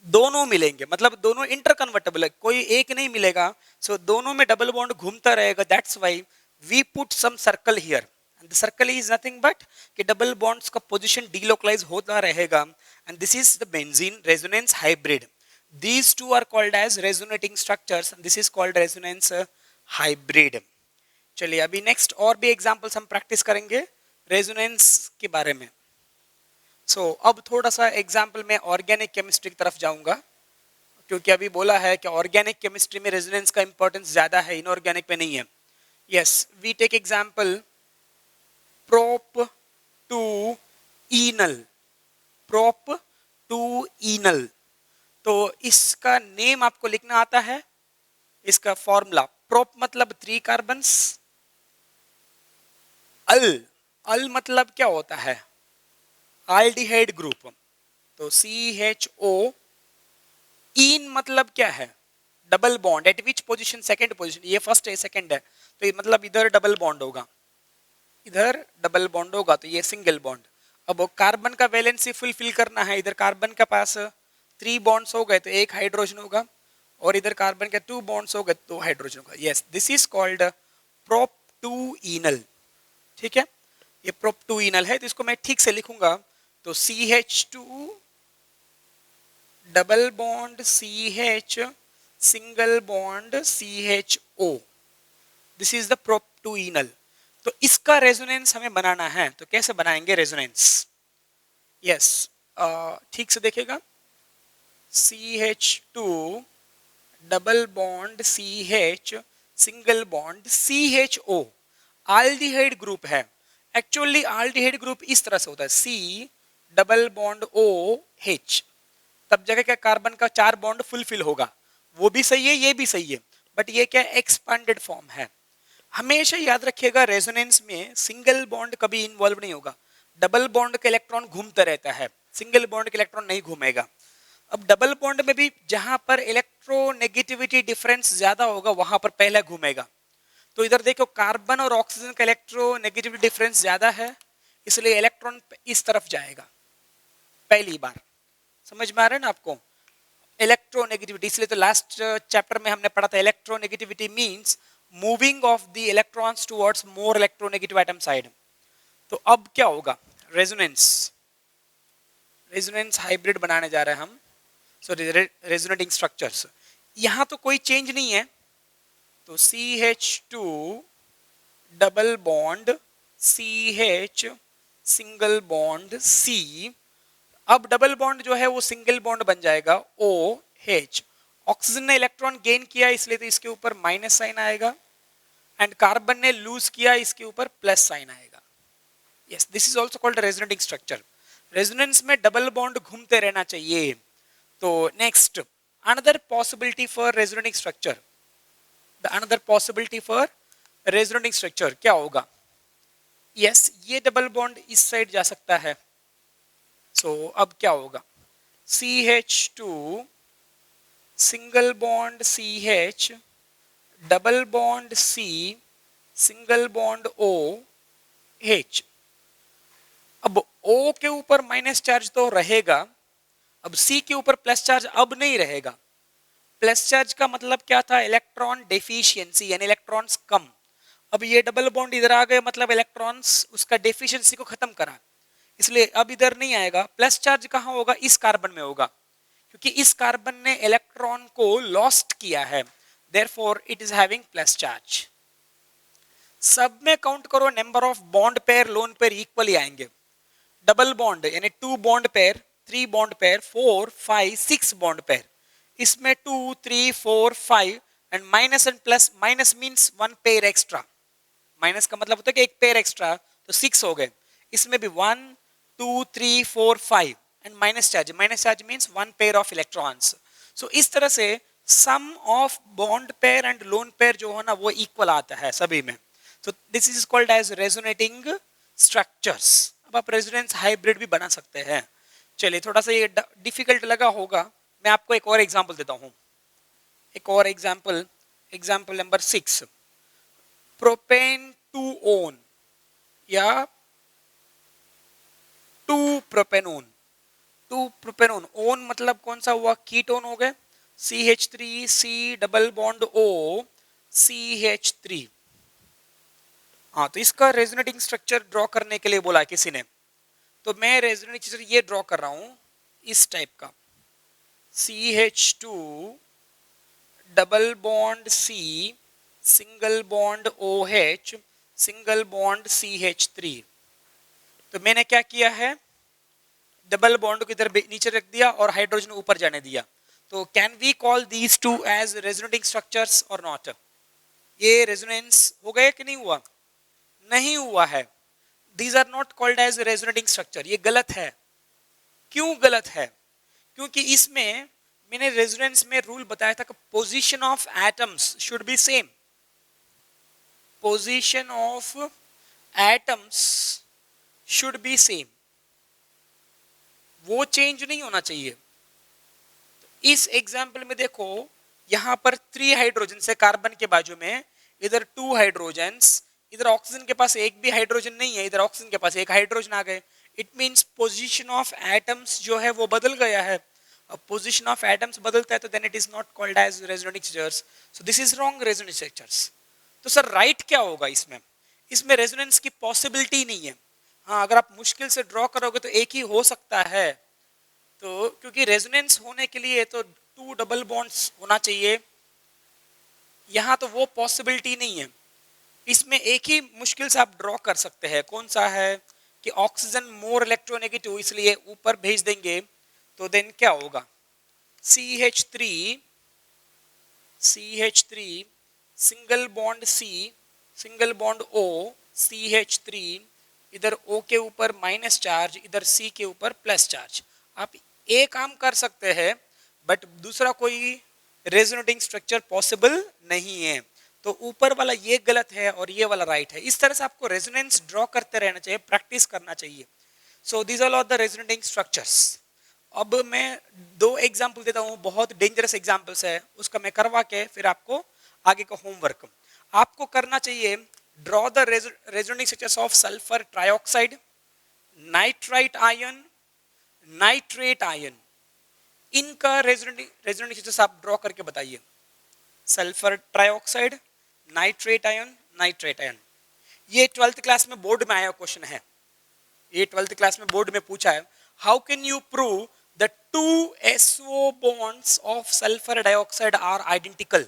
दोनों मिलेंगे, मतलब दोनों इंटरकन्वर्टेबल है, कोई एक नहीं मिलेगा। सो दोनों में डबल बॉन्ड घूमता रहेगा, that's why we put some circle here. The circle is nothing but कि डबल बॉन्ड्स का पोजीशन डीलोकलाइज होता रहेगा, and this is the benzene resonance hybrid. These two are called as resonating structures and this is called resonance hybrid। चलिए अभी next और भी examples हम practice करेंगे रेजोनेंस के बारे में। सो अब थोड़ा सा एग्जांपल में ऑर्गेनिक केमिस्ट्री की तरफ जाऊंगा, क्योंकि अभी बोला है कि ऑर्गेनिक केमिस्ट्री में रेजोनेंस का इंपॉर्टेंस ज्यादा है, इनऑर्गेनिक में नहीं है। Yes, we take example prop two enal. Prop two enal, तो इसका नेम आपको लिखना आता है, इसका फॉर्मूला प्रोप मतलब 3 कार्बन्स, अल अल मतलब क्या होता है, आल्डिहाइड ग्रुप, तो CHO, इन मतलब क्या है, double bond, eight which position, second position, ये फर्स्ट है सेकंड है, तो ये मतलब इधर डबल बॉन्ड होगा, इधर डबल बॉन्ड होगा, तो ये सिंगल बॉन्ड। अब कार्बन का वैलेंसी फुलफिल करना है, इधर कार्बन के पास 3 बॉन्ड्स हो गए तो एक हाइड्रोजन होगा, और इधर कार्बन के 2 बॉन्ड्स हो गए तो हाइड्रोजन होगा। Yes, this is called prop two enal. ठीक है, ये प्रोप टू इनल है, तो इसको मैं ठीक से लिखूंगा, तो CH2 double bond CH, single bond CHO, this is the prop two enal. तो इसका रेजोनेंस हमें बनाना है, तो कैसे बनाएंगे रेजोनेंस? यस, ठीक से देखिएगा, CH2 double bond CH, single bond CHO, aldehyde group है। एक्चुअली आल्डिहाइड ग्रुप इस तरह से होता है, C डबल बॉन्ड OH, तब जगह क्या कार्बन का 4 बॉन्ड फुलफिल होगा, वो भी सही है, ये भी सही है, बट ये क्या एक्सपांडेड फॉर्म है। हमेशा याद रखिएगा रेजोनेंस में सिंगल बॉन्ड कभी इन्वॉल्व नहीं होगा, डबल बॉन्ड का इलेक्ट्रॉन घूमता रहता है, सिंगल बॉन्ड का इलेक्ट्रॉन नहीं घूमेगा। अब डबल बॉन्ड में भी जहां पर इलेक्ट्रोनेगेटिविटी डिफरेंस ज्यादा होगा वहां पर पहले घूमेगा। तो इधर देखो कार्बन और ऑक्सीजन का इलेक्ट्रोनेगेटिविटी डिफरेंस ज्यादा है, इसलिए इलेक्ट्रॉन इस तरफ जाएगा पहली बार। समझ में आ रहा है ना आपको, इलेक्ट्रोनेगेटिविटी, इसलिए तो लास्ट चैप्टर में हमने पढ़ा था electronegativity means moving of the electrons towards more electronegative atom side. तो अब क्या होगा, रेजोनेंस, रेजोनेंस हाइब्रिड बनाने जा रहे हैं हम, सॉरी रेजोनेटिंग स्ट्रक्चर्स। यहां तो कोई चेंज नहीं है, तो CH2 double bond CH, single bond C, अब डबल बॉन्ड जो है वो सिंगल बॉन्ड बन जाएगा OH। ऑक्सीजन ने इलेक्ट्रॉन गेन किया इसलिए तो इसके ऊपर माइनस साइन आएगा, एंड कार्बन ने लूज किया इसके ऊपर प्लस साइन आएगा। Yes, this is also called resonating structure. Resonance में डबल बॉन्ड घूमते रहना चाहिए। तो next, another possibility for resonating structure, the another possibility for resonating structure क्या होगा? यस, ये डबल बॉन्ड इस साइड जा सकता है, सो अब क्या होगा, CH2 single bond CH, double bond C, single bond OH। अब O के ऊपर माइनस चार्ज तो रहेगा, अब C के ऊपर प्लस चार्ज अब नहीं रहेगा। प्लस चार्ज का मतलब क्या था, इलेक्ट्रॉन डेफिशिएंसी, यानी इलेक्ट्रॉन्स कम। अब ये डबल बॉन्ड इधर आ गए, मतलब इलेक्ट्रॉन्स उसका डेफिशिएंसी को खत्म करा, इसलिए अब इधर नहीं आएगा। प्लस चार्ज कहाँ होगा, इस कार्बन में होगा, क्योंकि इस कार्बन ने इलेक्ट्रॉन को लॉस्ट किया है, therefore it is having plus charge. सब में काउंट करो, number of bond pair lone pair equally आएंगे। डबल बॉन्ड यानी 2 bond pair, 3 bond pair, 4 5 6 bond pair, इसमें 2 3 4 5 and minus and plus, minus means 1 pair extra, minus का मतलब होता है कि एक पेयर एक्स्ट्रा, तो 6 हो गए। इसमें भी 1 2 3 4 5 and minus charge means 1 pair of electrons. So इस तरह से sum of bond pair and lone pair जो है ना वो इक्वल आता है सभी में। So this is called as resonating structures. अब आप रेजोनेंस हाइब्रिड भी बना सकते हैं। चलिए, थोड़ा सा ये डिफिकल्ट लगा होगा, मैं आपको एक और एग्जांपल देता हूं। एक और example, example number 6, propane two own या 2 प्रोपेनोन। 2 प्रोपेनोन, ओन मतलब कौन सा हुआ, कीटोन हो गए, CH3C double bond O CH3। हाँ, तो इसका रेजोनेटिंग स्ट्रक्चर ड्रॉ करने के लिए बोला किसी ने, तो मैं रेजोनेटिंग स्ट्रक्चर ये ड्रॉ कर रहा हूं इस टाइप का, CH2 double bond C, single bond OH, single bond CH3। तो मैंने क्या किया है, डबल बॉन्ड को इधर नीचे रख दिया और हाइड्रोजन ऊपर जाने दिया। तो can we call these two as resonating structures और नॉट? ये रेजोनेंस हो गया कि नहीं हुआ? नहीं हुआ है। These are not called as resonating structure, ये गलत है। क्यों गलत है? क्योंकि इसमें मैंने रेजोनेंस में रूल बताया था कि position of atoms should be same, position of atoms should be same, वो चेंज नहीं होना चाहिए। इस एग्जाम्पल में देखो यहां पर 3 हाइड्रोजन है कार्बन के बाजू में, इधर 2 हाइड्रोजन्स, इधर ऑक्सीजन के पास एक भी हाइड्रोजन नहीं है, इधर ऑक्सीजन के पास एक हाइड्रोजन आ गए। It means position of atoms जो है वो बदल गया है। अब पोजीशन ऑफ एटम्स बदलता है तो then it is not called as resonating structures, so this is wrong resonating structures. तो सर राइट क्या होगा इसमें? इसमें रेजोनेंस की पॉसिबिलिटी नहीं है। हाँ, अगर आप मुश्किल से ड्रॉ करोगे तो एक ही हो सकता है, तो क्योंकि रेजोनेंस होने के लिए तो 2 डबल बॉन्ड्स होना चाहिए, यहाँ तो वो पॉसिबिलिटी नहीं है। इसमें एक ही मुश्किल से आप ड्रॉ कर सकते हैं, कौन सा है कि ऑक्सीजन मोर इलेक्ट्रोनेगेटिव, इसलिए ऊपर भेज देंगे तो देन क्या होगा, CH3 single bond C single bond O CH3, इधर O के ऊपर माइनस चार्ज, इधर C के ऊपर प्लस चार्ज। आप एक काम कर सकते हैं बट दूसरा कोई रेजोनेटिंग स्ट्रक्चर पॉसिबल नहीं है, तो ऊपर वाला ये गलत है और ये वाला राइट है। इस तरह से आपको रेजोनेंस ड्रॉ करते रहना चाहिए, प्रैक्टिस करना चाहिए। So these all are the resonating structures. अब मैं 2 एग्जाम्पल देता हूँ, बहुत डेंजरस एग्जाम्पल्स है, उसका मैं करवा के फिर आपको आगे का होमवर्क आपको करना चाहिए। Draw the resonating structures of sulphur trioxide, nitrite ion, nitrate ion, इनका रेजोनेटिंग स्ट्रक्चर्स आप ड्रॉ करके बताइए। Sulphur trioxide, nitrate ion, nitrate ion. ये 12th क्लास में बोर्ड में आया क्वेश्चन है, ये 12th क्लास में बोर्ड में पूछा है। How can you prove the 2 SO bonds of sulfur dioxide are identical?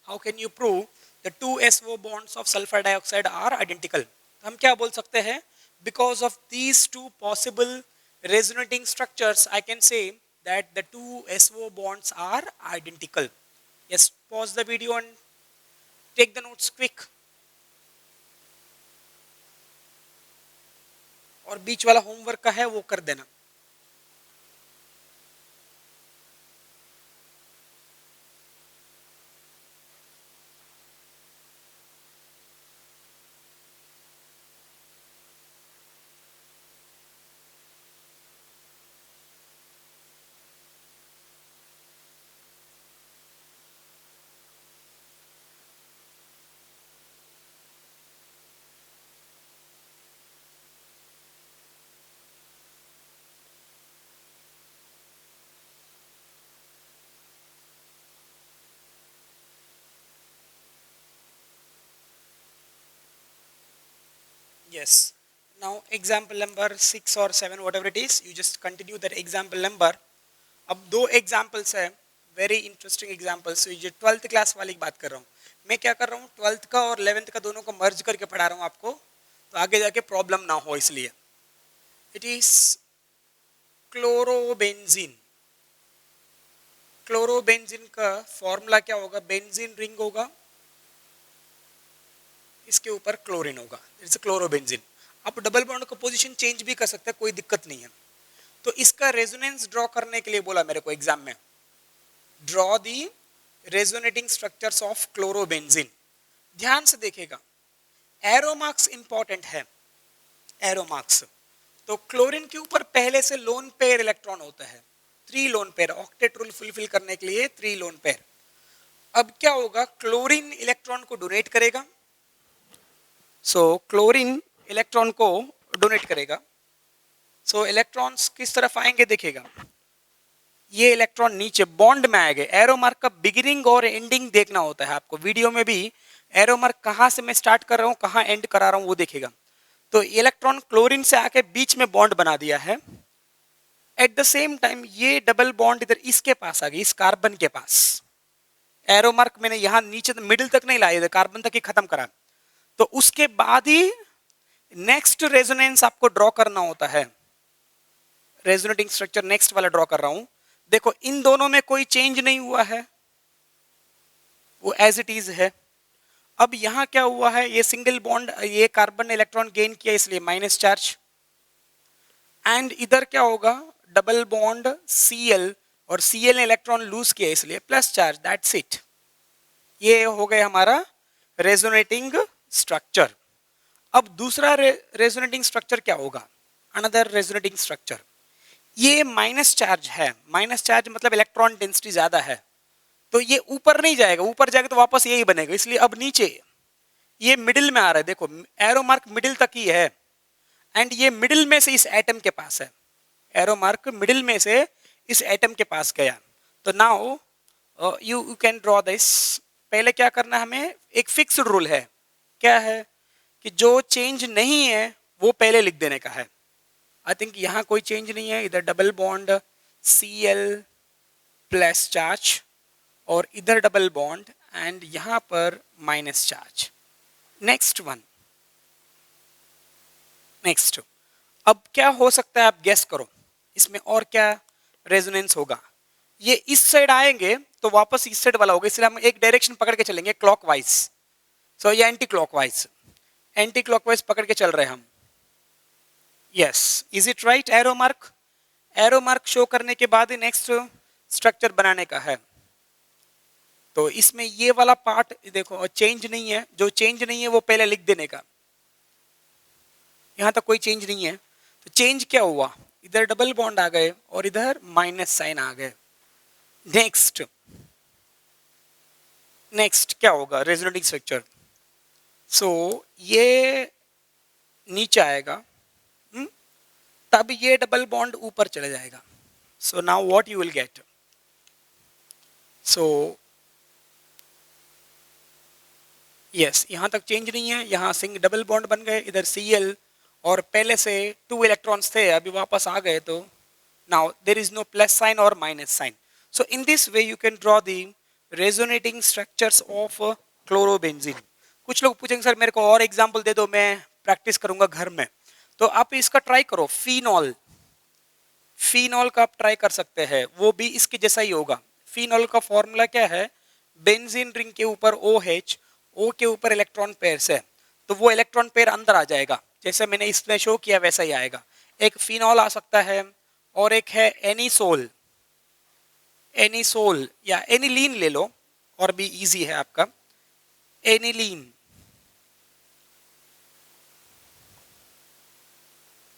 How can you prove the 2 SO bonds of sulfur dioxide are identical? हम क्या बोल सकते हैं? Because of these 2 possible resonating structures, I can say that the 2 SO bonds are identical. Yes, pause the video and take the notes quick. और बीच वाला homework का है वो कर देना। Yes. Now example number 6 or 7, whatever it is, you just continue that example number. अब 2 examples है, very interesting examples. ये 12th क्लास वाली बात कर रहा हूँ मैं, क्या कर रहा हूँ 12th का और 11th का दोनों को मर्ज करके पढ़ा रहा हूँ आपको, तो आगे जाके प्रॉब्लम ना हो इसलिए। It is chlorobenzene. क्लोरोबेंजीन का फॉर्मूला क्या होगा? बेंजीन रिंग होगा, इसके ऊपर क्लोरीन होगा, इट्स क्लोरोबेंजीन। आप डबल बॉन्ड का पोजीशन चेंज भी कर सकते हैं, कोई दिक्कत नहीं है। तो इसका रेजोनेंस ड्रॉ करने के लिए बोला मेरे को एग्जाम में, draw the resonating structures of chlorobenzene. ध्यान से देखिएगा, एरो मार्क्स इंपॉर्टेंट है, एरो मार्क्स। तो क्लोरीन के ऊपर पहले से लोन पेयर इलेक्ट्रॉन होता है, 3 lone pair, octet rule fulfil करने के लिए 3 लोन पेयर। अब क्या होगा, क्लोरीन इलेक्ट्रॉन को डोनेट करेगा, सो क्लोरीन इलेक्ट्रॉन को डोनेट करेगा। सो इलेक्ट्रॉन्स किस तरफ आएंगे देखिएगा, ये इलेक्ट्रॉन नीचे बॉन्ड में आएंगे। एरो मार्क का बिगिनिंग और एंडिंग देखना होता है आपको, वीडियो में भी एरो मार्क कहाँ से मैं स्टार्ट कर रहा हूँ कहाँ एंड करा रहा हूँ वो देखिएगा। तो इलेक्ट्रॉन क्लोरीन से आके बीच में बॉन्ड बना दिया है। एट द सेम टाइम ये डबल बॉन्ड इधर इसके पास आ गई, इस कार्बन के पास। एरो मार्क मैंने यहाँ नीचे मिडिल तक नहीं लाया, कार्बन तक ही खत्म करा। तो उसके बाद ही नेक्स्ट रेजोनेंस आपको ड्रॉ करना होता है। रेजोनेटिंग स्ट्रक्चर नेक्स्ट वाला ड्रॉ कर रहा हूं, देखो इन दोनों में कोई चेंज नहीं हुआ है, वो एज इट इज है। अब यहां क्या हुआ है, ये सिंगल बॉन्ड, ये कार्बन इलेक्ट्रॉन गेन किया इसलिए माइनस चार्ज। एंड इधर क्या होगा, डबल बॉन्ड Cl और Cl ने इलेक्ट्रॉन लूज किया इसलिए प्लस चार्ज, दैट्स इट। ये हो गया हमारा रेजोनेटिंग स्ट्रक्चर। अब दूसरा रेजोनेटिंग स्ट्रक्चर क्या होगा? अनदर रेजोनेटिंग स्ट्रक्चर, ये माइनस चार्ज है। माइनस चार्ज मतलब इलेक्ट्रॉन डेंसिटी ज्यादा है, तो ये ऊपर नहीं जाएगा, ऊपर जाएगा तो वापस यही बनेगा, इसलिए अब नीचे ये मिडिल में आ रहा है। देखो एरो मार्क मिडिल तक ही है, एंड ये मिडिल में से इस एटम के पास है। एरो मार्क मिडिल में से इस एटम के पास गया। तो now you can draw this. पहले क्या करना है हमें, एक फिक्स्ड रूल है, क्या है कि जो चेंज नहीं है वो पहले लिख देने का है। आई थिंक यहाँ कोई चेंज नहीं है, इधर double bond Cl plus charge और इधर डबल बॉन्ड एंड यहाँ पर minus charge. Next one, next. अब क्या हो सकता है आप गेस करो, इसमें और क्या रेजोनेंस होगा? ये इस साइड आएंगे तो वापस इस साइड वाला होगा, इसलिए हम एक डायरेक्शन पकड़ के चलेंगे क्लॉकवाइज। सो ये एंटी क्लॉकवाइज, एंटी क्लॉकवाइज पकड़ के चल रहे हैं हम। Yes, is it right? Arrow mark, arrow mark show करने के बाद ही नेक्स्ट स्ट्रक्चर बनाने का है। तो इसमें ये वाला पार्ट देखो चेंज नहीं है, जो चेंज नहीं है वो पहले लिख देने का। यहां तक कोई चेंज नहीं है, तो चेंज क्या हुआ, इधर डबल बॉन्ड आ गए और इधर माइनस साइन आ गए। नेक्स्ट, नेक्स्ट क्या होगा रेजोनेटिंग स्ट्रक्चर? सो ये नीचे आएगा, तब ये डबल बॉन्ड ऊपर चले जाएगा। So now what you will get, so yes, यहां तक चेंज नहीं है, यहां सिंग डबल बॉन्ड बन गए, इधर Cl और पहले से 2 इलेक्ट्रॉन्स थे अभी वापस आ गए, तो now there is no plus sign और minus sign. So in this way you can draw the resonating structures of chlorobenzene. कुछ लोग पूछेंगे सर मेरे को और एग्जांपल दे दो, मैं प्रैक्टिस करूंगा घर में। तो आप इसका ट्राई करो, फिनॉल, फिनॉल का आप ट्राई कर सकते हैं, वो भी इसके जैसा ही होगा। फिनॉल का फॉर्मूला क्या है, बेंजीन रिंग के ऊपर OH, O के ऊपर इलेक्ट्रॉन पेयर्स है, तो वो इलेक्ट्रॉन पेयर अंदर आ जाएगा, जैसे मैंने इसमें शो किया वैसा ही आएगा। एक फिनॉल आ सकता है और एक है एनिसोल, एनिसोल या एनिलीन ले लो और भी इजी है आपका, एनिलीन।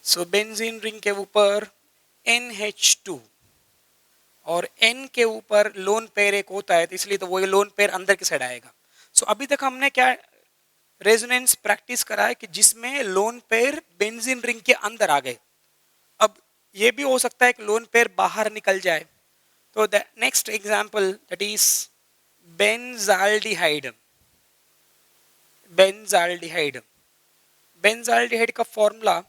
सो बेंजीन रिंग के ऊपर NH2 और N के ऊपर लोन पेयर एक होता है, तो इसलिए तो वो लोन पेयर अंदर की साइड आएगा। सो अभी तक हमने क्या रेजोनेंस प्रैक्टिस करा है कि जिसमें लोन पेयर बेंजीन रिंग के अंदर आ गए। अब ये भी हो सकता है कि लोन पेयर बाहर निकल जाए, तो the next example that is benzaldehyde. Benzaldehyde, benzaldehyde का फॉर्मूला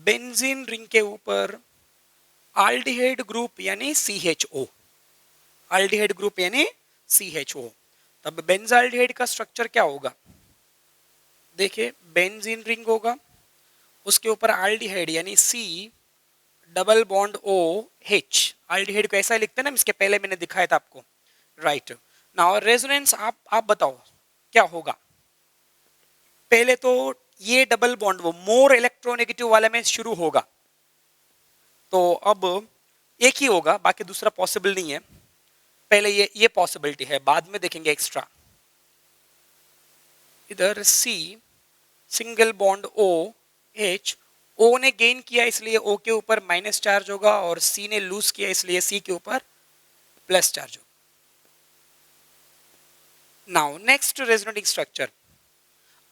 बेंजीन रिंग के ऊपर आल्डिहाइड ग्रुप यानी CHO, आल्डिहाइड ग्रुप यानी CHO। तब बेंजाल्डिहाइड का स्ट्रक्चर क्या होगा, देखिए बेंजीन रिंग होगा, उसके ऊपर आल्डिहाइड यानी C double bond OH। Aldehyde को ऐसा लिखते हैं ना, इसके पहले मैंने दिखाया था आपको, राइट। नाउ रेजोनेंस आप बताओ क्या होगा। पहले तो ये डबल बॉन्ड वो मोर इलेक्ट्रोनेगेटिव वाले में शुरू होगा, तो अब एक ही होगा, बाकी दूसरा पॉसिबल नहीं है। पहले ये पॉसिबिलिटी है, बाद में देखेंगे एक्स्ट्रा। इधर C single bond OH, O ने गेन किया इसलिए O के ऊपर माइनस चार्ज होगा और C ने लूज किया इसलिए C के ऊपर प्लस चार्ज होगा। नाउ नेक्स्ट रेजोनेटिंग स्ट्रक्चर,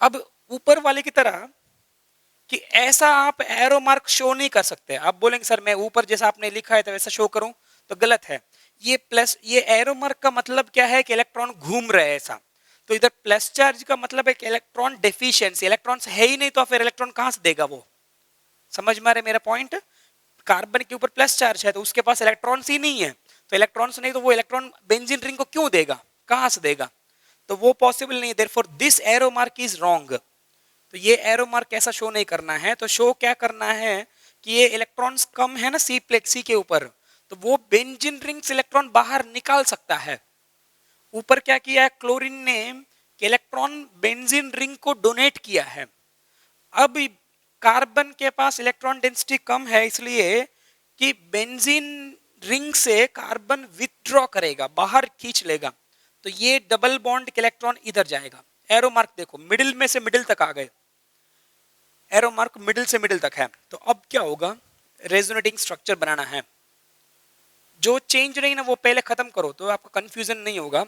अब ऊपर वाले की तरह कि ऐसा आप एरो मार्क शो नहीं कर सकते। आप बोलेंगे सर मैं ऊपर जैसा आपने लिखा है तो वैसा शो करूं, तो गलत है। ये प्लस, ये एरो मार्क का मतलब क्या है कि इलेक्ट्रॉन घूम रहे हैं ऐसा, तो इधर प्लस चार्ज का मतलब है कि इलेक्ट्रॉन डेफिशिएंसी, इलेक्ट्रॉन्स है ही नहीं तो फिर इलेक्ट्रॉन कहां से देगा वो। समझ में आ रहा है मेरा पॉइंट? कार्बन के ऊपर प्लस चार्ज है तो उसके पास इलेक्ट्रॉन्स ही नहीं है, तो इलेक्ट्रॉन्स नहीं तो वो इलेक्ट्रॉन बेंजीन रिंग को क्यों देगा, कहां से देगा, तो वो पॉसिबल नहीं है। Therefore this arrow mark is wrong. तो ये एरो मार्क ऐसा शो नहीं करना है, तो शो क्या करना है कि ये इलेक्ट्रॉन्स कम है ना सी प्लेट C के ऊपर, तो वो बेंजीन रिंग से इलेक्ट्रॉन बाहर निकाल सकता है। ऊपर क्या किया है क्लोरीन ने कि इलेक्ट्रॉन बेंजीन रिंग को डोनेट किया है। अब कार्बन के पास इलेक्ट्रॉन डेंसिटी कम है इसलिए कि बेंजीन रिंग से कार्बन विथड्रॉ करेगा, बाहर खींच लेगा, तो ये डबल बॉन्ड के इलेक्ट्रॉन इधर जाएगा। एरो मार्क देखो, मिडिल में से मिडिल तक आ गए, एरो मार्क मिडिल से मिडिल तक है। तो अब क्या होगा, रेजोनेटिंग स्ट्रक्चर बनाना है। जो चेंज नहीं ना वो पहले खत्म करो तो आपका कंफ्यूजन नहीं होगा।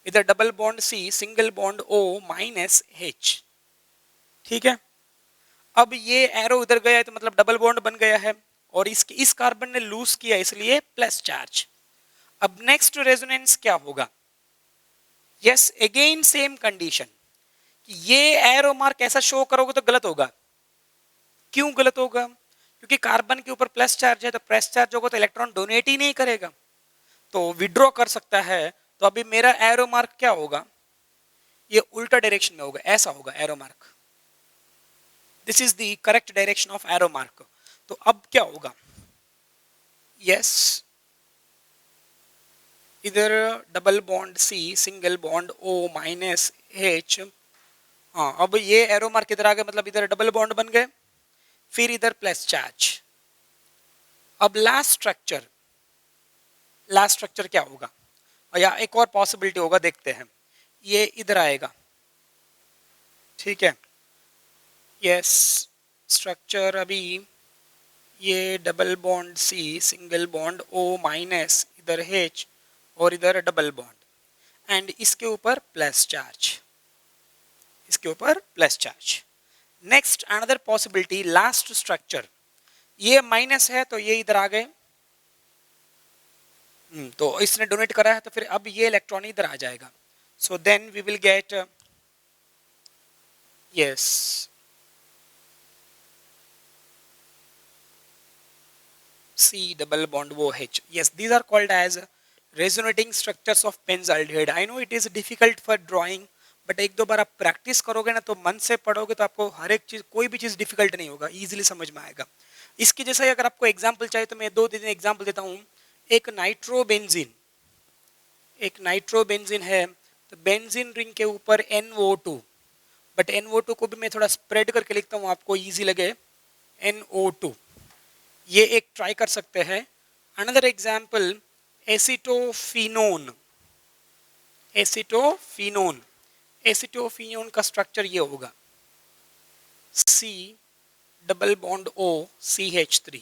इधर double bond C, single bond O minus H, ठीक है। अब ये एरो उधर गया है तो मतलब डबल बॉन्ड बन गया है, और इस कार्बन ने लूज किया इसलिए प्लस चार्ज। अब नेक्स्ट रेजोनेंस क्या होगा, यस अगेन सेम कंडीशन, ये एरो मार्क ऐसा शो करोगे तो गलत होगा। क्यों गलत होगा, क्योंकि कार्बन के ऊपर प्लस चार्ज है, तो प्लस चार्ज होगा तो इलेक्ट्रॉन डोनेट ही नहीं करेगा, तो विड्रॉ कर सकता है। तो अभी मेरा एरो मार्क क्या होगा, ये उल्टा डायरेक्शन में होगा, ऐसा होगा arrow mark. This is the correct direction of arrow mark. तो अब क्या होगा, यस इधर double bond C, single bond O minus H. हाँ अब ये एरो मार्क इधर आ गया, मतलब इधर डबल बॉन्ड बन गए, फिर इधर प्लस चार्ज। अब लास्ट स्ट्रक्चर क्या होगा, या एक और पॉसिबिलिटी होगा, देखते हैं। ये इधर आएगा, ठीक है, यस स्ट्रक्चर अभी ये double bond C, single bond O minus, इधर एच और इधर डबल बॉन्ड, एंड इसके ऊपर प्लस चार्ज, इसके ऊपर plus charge. Next another possibility, last structure, ये माइनस है तो ये इधर आ गए, तो इसने डोनेट करा है तो फिर अब ये इलेक्ट्रॉन इधर आ जाएगा। So then we will get yes C double bond OH. Yes, these are called as resonating structures of benzaldehyde. I know it is difficult for drawing, but एक दो बार आप प्रैक्टिस करोगे ना तो मन से पढ़ोगे तो आपको हर एक चीज, कोई भी चीज डिफिकल्ट नहीं होगा, इजीली समझ में आएगा। इसकी जैसा अगर आपको एग्जांपल चाहिए तो मैं 2-3 एग्जांपल देता हूँ। एक नाइट्रोबेंजीन है, तो बेंजीन रिंग के ऊपर NO2, बट NO2 को भी मैं थोड़ा स्प्रेड करके लिखता हूँ आपको इजी लगे, NO2, ये एक ट्राई कर सकते हैं। अनदर एग्जाम्पल एसिटोफिनोन का स्ट्रक्चर ये होगा, C double bond O CH3।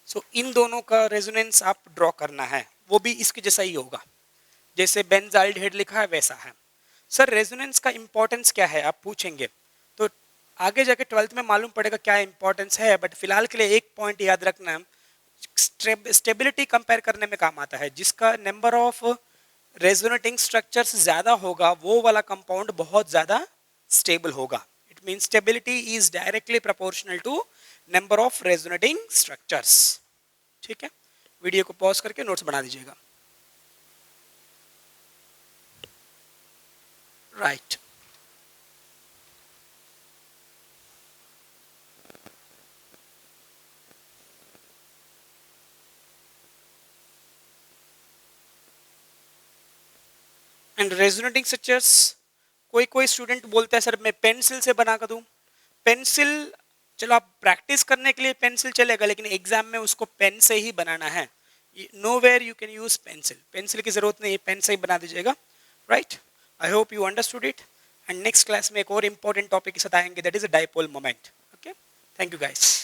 सो इन दोनों का रेजोनेंस आप ड्रॉ करना है, वो भी इसके जैसा ही होगा, जैसे बेंजाल्डिहाइड लिखा है वैसा है। सर रेजोनेंस का इंपॉर्टेंस क्या है आप पूछेंगे, तो आगे जाके 12th में मालूम पड़ेगा क्या इंपॉर्टेंस है, बट फिलहाल के लिए एक पॉइंट याद रखना, स्टेबिलिटी कंपेयर करने में काम आता है। जिसका नंबर ऑफ रेजोनेटिंग स्ट्रक्चर्स ज्यादा होगा वो वाला कंपाउंड बहुत ज्यादा स्टेबल होगा। It means stability is directly proportional to number of resonating structures. ठीक है, वीडियो को पॉज करके नोट्स बना दीजिएगा। राइट, एंड रेजोनेटिंग स्ट्रक्चर्स, कोई स्टूडेंट बोलता है सर मैं पेंसिल से बना कर दूं। पेंसिल चलो आप प्रैक्टिस करने के लिए पेंसिल चलेगा, लेकिन एग्जाम में उसको पेन से ही बनाना है। Nowhere you can use pencil, pencil की जरूरत नहीं है, पेन से ही बना दीजिएगा। Right, I hope you understood it, and next class में एक और इंपॉर्टेंट टॉपिक के साथ आएंगे, that is a dipole moment. Okay, thank you guys.